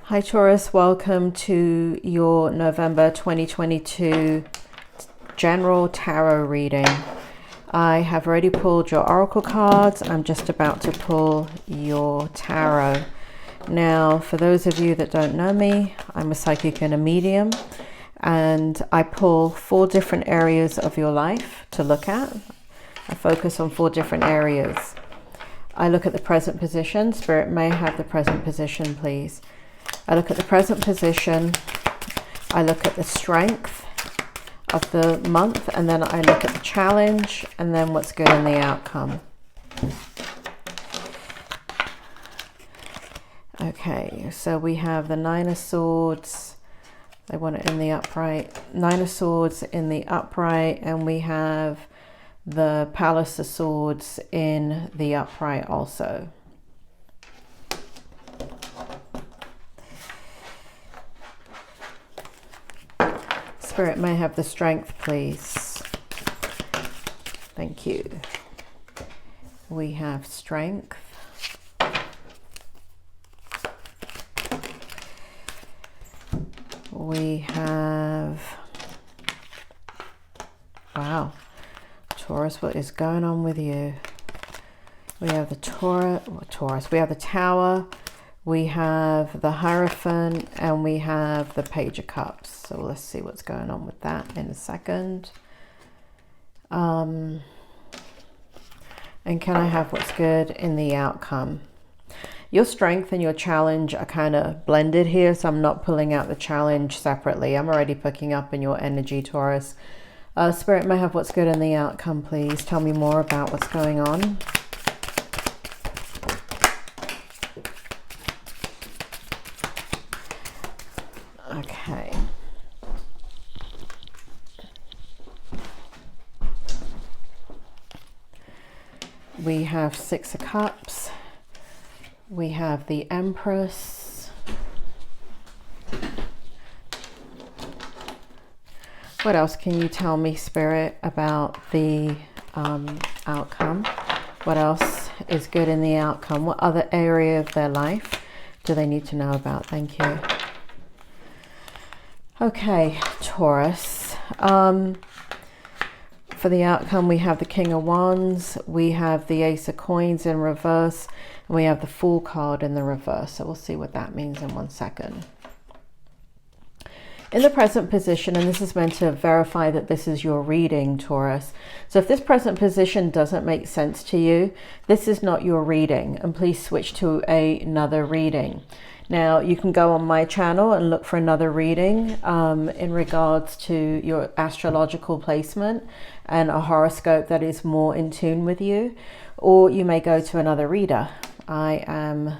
Hi Taurus, welcome to your November 2022 general tarot reading. I have already pulled your oracle cards. I'm just about to pull your tarot. Now, for those of you that don't know me, I'm a psychic and a medium, and I pull 4 different areas of your life to look at. I focus on 4 different areas. I look at the present position. Spirit, may I have the present position, please? I look at the present position, I look at the strength of the month, and then I look at the challenge, and then what's good in the outcome. Okay, so we have the 9 of Swords. They want it in the upright. 9 of Swords in the upright, and we have the Palace of Swords in the upright also. Spirit, may I have the strength, please? Thank you. We have strength. We have, wow, Taurus, what is going on with you? We have the Taurus, we have the Tower, we have the Hierophant, and we have the Page of Cups. So let's see what's going on with that in a second. And can I have what's good in the outcome? Your strength and your challenge are kind of blended here, so I'm not pulling out the challenge separately. I'm already picking up in your energy, Taurus. Spirit, may I have what's good in the outcome, please? Tell me more about what's going on. Okay. We have 6 of Cups. We have the Empress. What else can you tell me, Spirit, about the outcome? What else is good in the outcome? What other area of their life do they need to know about? Thank you. Okay, Taurus. For the outcome, we have the King of Wands, we have the Ace of Coins in reverse, and we have the Fool card in the reverse. So we'll see what that means in 1 second. In the present position, and this is meant to verify that this is your reading, Taurus. So if this present position doesn't make sense to you, this is not your reading, and please switch to another reading. Now, you can go on my channel and look for another reading in regards to your astrological placement and a horoscope that is more in tune with you, or you may go to another reader. I am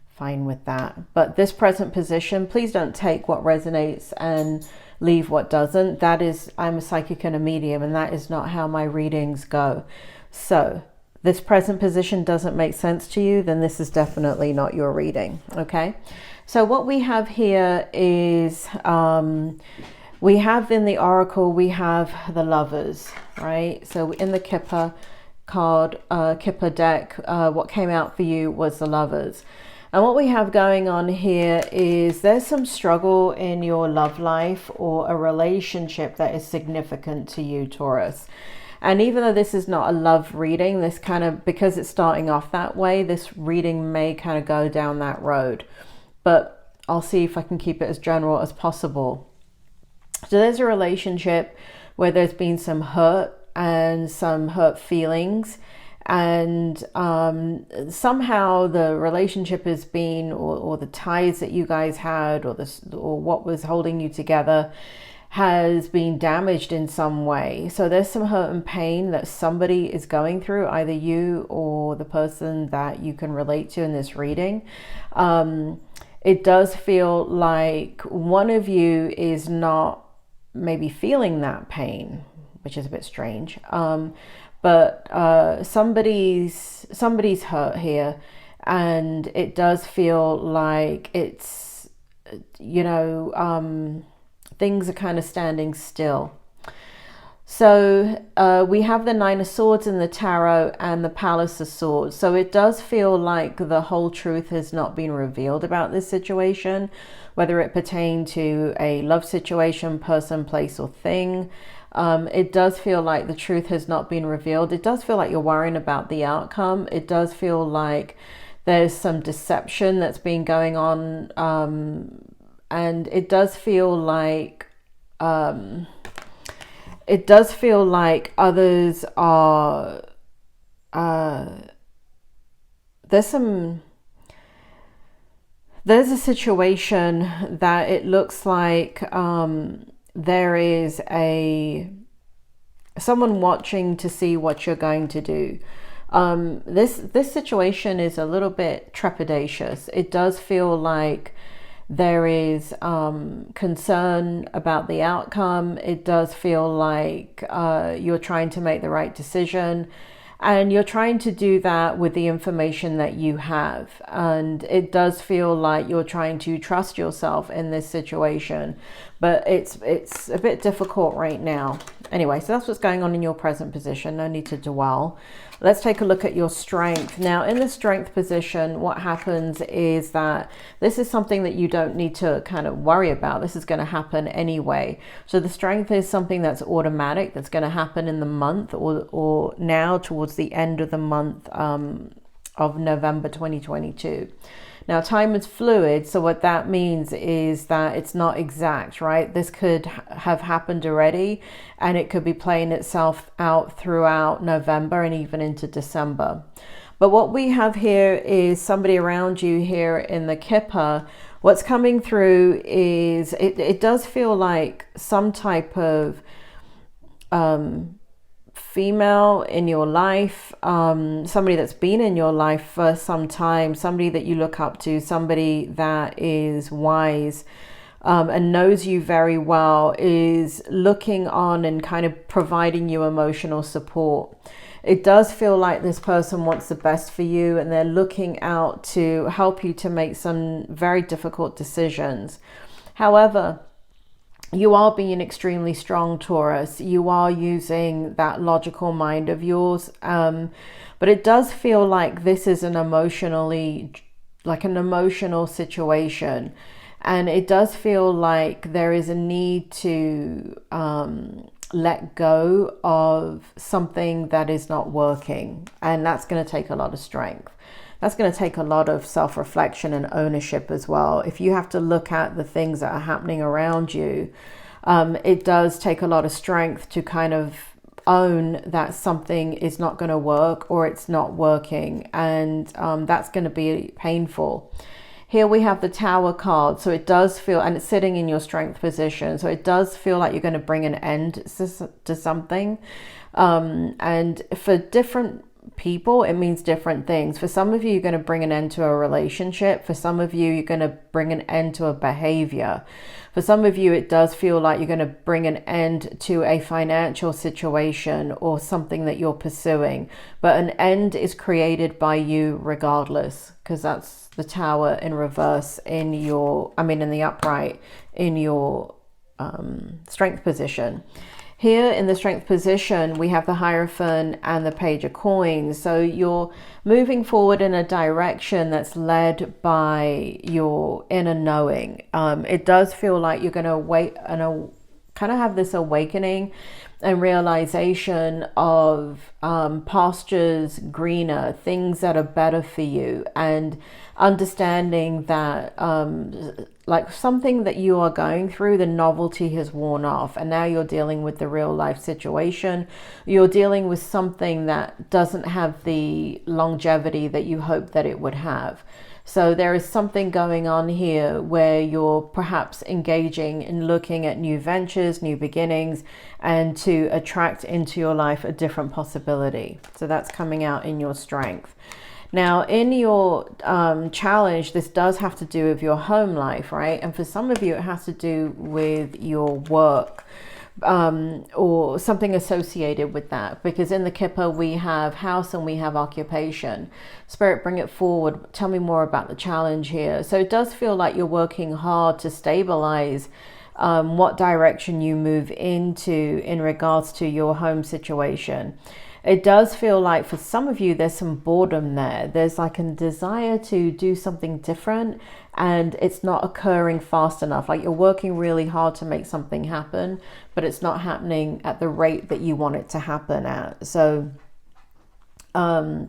fine with that. But this present position, please don't take what resonates and leave what doesn't. That is, I'm a psychic and a medium, and that is not how my readings go. So this present position doesn't make sense to you, then this is definitely not your reading. Okay, so what we have here is we have in the oracle, we have the Lovers, right? So in the Kipper card, Kipper deck, what came out for you was the Lovers. And what we have going on here is there's some struggle in your love life or a relationship that is significant to you, Taurus. And even though this is not a love reading, this kind of, because it's starting off that way, this reading may kind of go down that road. But I'll see if I can keep it as general as possible. So there's a relationship where there's been some hurt and some hurt feelings. And somehow the relationship has been, or the ties that you guys had, or what was holding you together, has been damaged in some way. So there's some hurt and pain that somebody is going through, either you or the person that you can relate to in this reading. It does feel like one of you is not maybe feeling that pain, which is a bit strange. But somebody's hurt here, and it does feel like it's, you know, things are kind of standing still. So we have the Nine of Swords in the Tarot and the Palace of Swords. So it does feel like the whole truth has not been revealed about this situation, whether it pertained to a love situation, person, place, or thing. It does feel like the truth has not been revealed. It does feel like you're worrying about the outcome. It does feel like there's some deception that's been going on. And it does feel like others are there's a situation that it looks like there is someone watching to see what you're going to do. This situation is a little bit trepidatious. It does feel like there is concern about the outcome. It does feel like you're trying to make the right decision, and you're trying to do that with the information that you have. And it does feel like you're trying to trust yourself in this situation, but it's a bit difficult right now. Anyway, so that's what's going on in your present position. No need to dwell. Let's take a look at your strength. Now, in the strength position, what happens is that this is something that you don't need to kind of worry about. This is going to happen anyway. So the strength is something that's automatic, that's going to happen in the month or now towards the end of the month of November 2022. Now, time is fluid, so what that means is that it's not exact, right? This could have happened already, and it could be playing itself out throughout November and even into December. But what we have here is somebody around you here in the Kipper. What's coming through is, it does feel like some type of female in your life, somebody that's been in your life for some time, somebody that you look up to, somebody that is wise and knows you very well, is looking on and kind of providing you emotional support. It does feel like this person wants the best for you, and they're looking out to help you to make some very difficult decisions. However, you are being extremely strong, Taurus. You are using that logical mind of yours. But it does feel like this is an emotional situation. And it does feel like there is a need to let go of something that is not working. And that's going to take a lot of strength. That's going to take a lot of self-reflection and ownership as well. If you have to look at the things that are happening around you, it does take a lot of strength to kind of own that something is not going to work or it's not working. And that's going to be painful. Here we have the Tower card. So it does feel, and it's sitting in your strength position. So it does feel like you're going to bring an end to something. And for different people, it means different things. For some of you, you're going to bring an end to a relationship. For some of you, you're going to bring an end to a behavior. For some of you, it does feel like you're going to bring an end to a financial situation or something that you're pursuing. But an end is created by you regardless, because that's the Tower in reverse in the upright in your strength position. Here in the strength position, we have the Hierophant and the Page of Coins. So you're moving forward in a direction that's led by your inner knowing. It does feel like you're going to wait and kind of have this awakening and realization of pastures greener, things that are better for you, and understanding that like something that you are going through, the novelty has worn off, and now you're dealing with the real life situation. You're dealing with something that doesn't have the longevity that you hoped that it would have. So there is something going on here where you're perhaps engaging in looking at new ventures, new beginnings, and to attract into your life a different possibility. So that's coming out in your strength. Now, in your challenge, this does have to do with your home life, right? And for some of you, it has to do with your work or something associated with that. Because in the Kipper, we have house and we have occupation. Spirit, bring it forward. Tell me more about the challenge here. So it does feel like you're working hard to stabilize what direction you move into in regards to your home situation. It does feel like for some of you, there's some boredom there. There's like a desire to do something different and it's not occurring fast enough. Like you're working really hard to make something happen, but it's not happening at the rate that you want it to happen at. So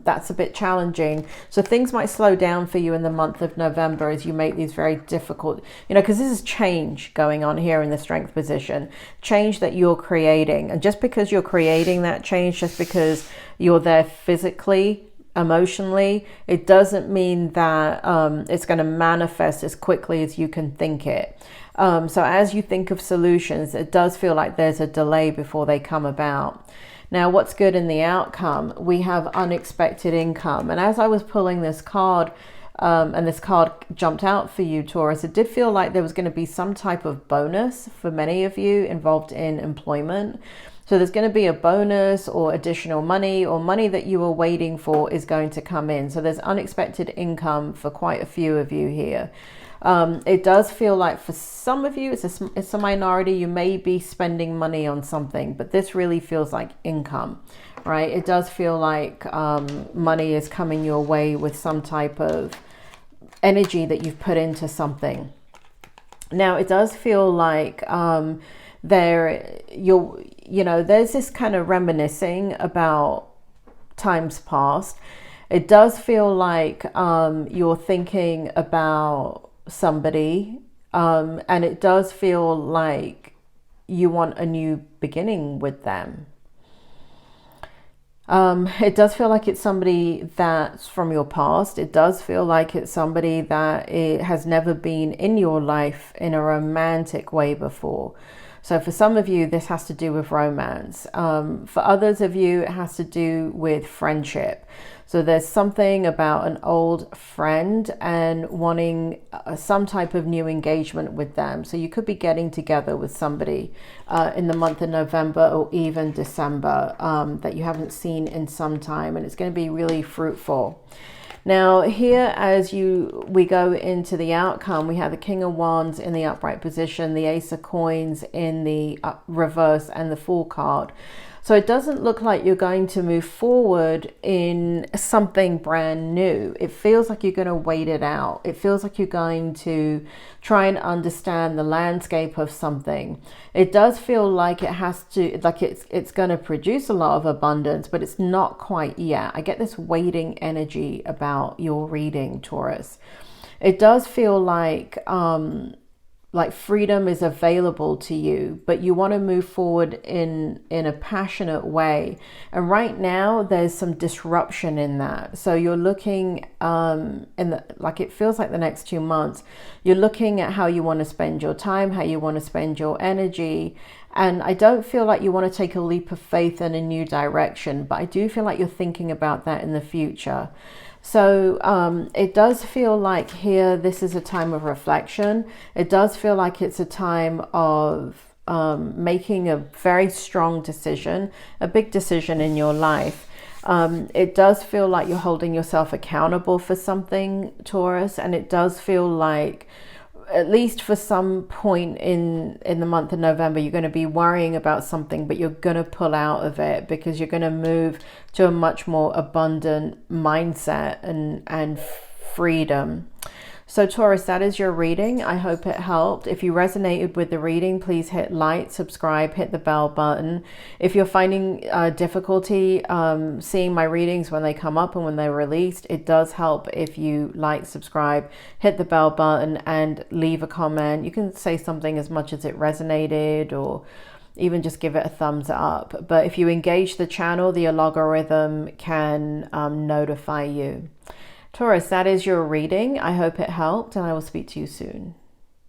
that's a bit challenging. So things might slow down for you in the month of November as you make these very difficult, because this is change going on here in the Strength position, change that you're creating. And just because you're creating that change, just because you're there physically, emotionally, it doesn't mean that it's going to manifest as quickly as you can think it. So as you think of solutions, it does feel like there's a delay before they come about. Now, what's good in the outcome? We have unexpected income. And as I was pulling this card, and this card jumped out for you, Taurus, it did feel like there was going to be some type of bonus for many of you involved in employment. So there's going to be a bonus or additional money, or money that you were waiting for is going to come in. So there's unexpected income for quite a few of you here. It does feel like for some of you, it's a minority, you may be spending money on something, but this really feels like income, right? It does feel like money is coming your way with some type of energy that you've put into something. Now, it does feel like there's this kind of reminiscing about times past. It does feel like you're thinking about somebody, and it does feel like you want a new beginning with them. It does feel like it's somebody that's from your past. It does feel like it's somebody that it has never been in your life in a romantic way before. So for some of you, this has to do with romance. For others of you, it has to do with friendship. So there's something about an old friend and wanting some type of new engagement with them. So you could be getting together with somebody in the month of November or even December that you haven't seen in some time, and it's going to be really fruitful. Now here, as we go into the outcome, we have the King of Wands in the upright position, the Ace of Coins in the reverse, and the Fool card. So it doesn't look like you're going to move forward in something brand new. It feels like you're going to wait it out. It feels like you're going to try and understand the landscape of something. It does feel like it has to, like it's going to produce a lot of abundance, but it's not quite yet. I get this waiting energy about your reading, Taurus. It does feel like freedom is available to you, but you want to move forward in a passionate way. And right now there's some disruption in that. So you're looking it feels like the next 2 months, you're looking at how you want to spend your time, how you want to spend your energy. And I don't feel like you want to take a leap of faith in a new direction, but I do feel like you're thinking about that in the future. So it does feel like here, this is a time of reflection. It does feel like it's a time of making a very strong decision, a big decision in your life. It does feel like you're holding yourself accountable for something, Taurus, and it does feel like, at least for some point in the month of November, you're going to be worrying about something, but you're going to pull out of it because you're going to move to a much more abundant mindset and freedom. So Taurus, that is your reading. I hope it helped. If you resonated with the reading, please hit like, subscribe, hit the bell button. If you're finding difficulty seeing my readings when they come up and when they're released, it does help if you like, subscribe, hit the bell button, and leave a comment. You can say something as much as it resonated, or even just give it a thumbs up. But if you engage the channel, the algorithm can notify you. Taurus, that is your reading. I hope it helped, and I will speak to you soon.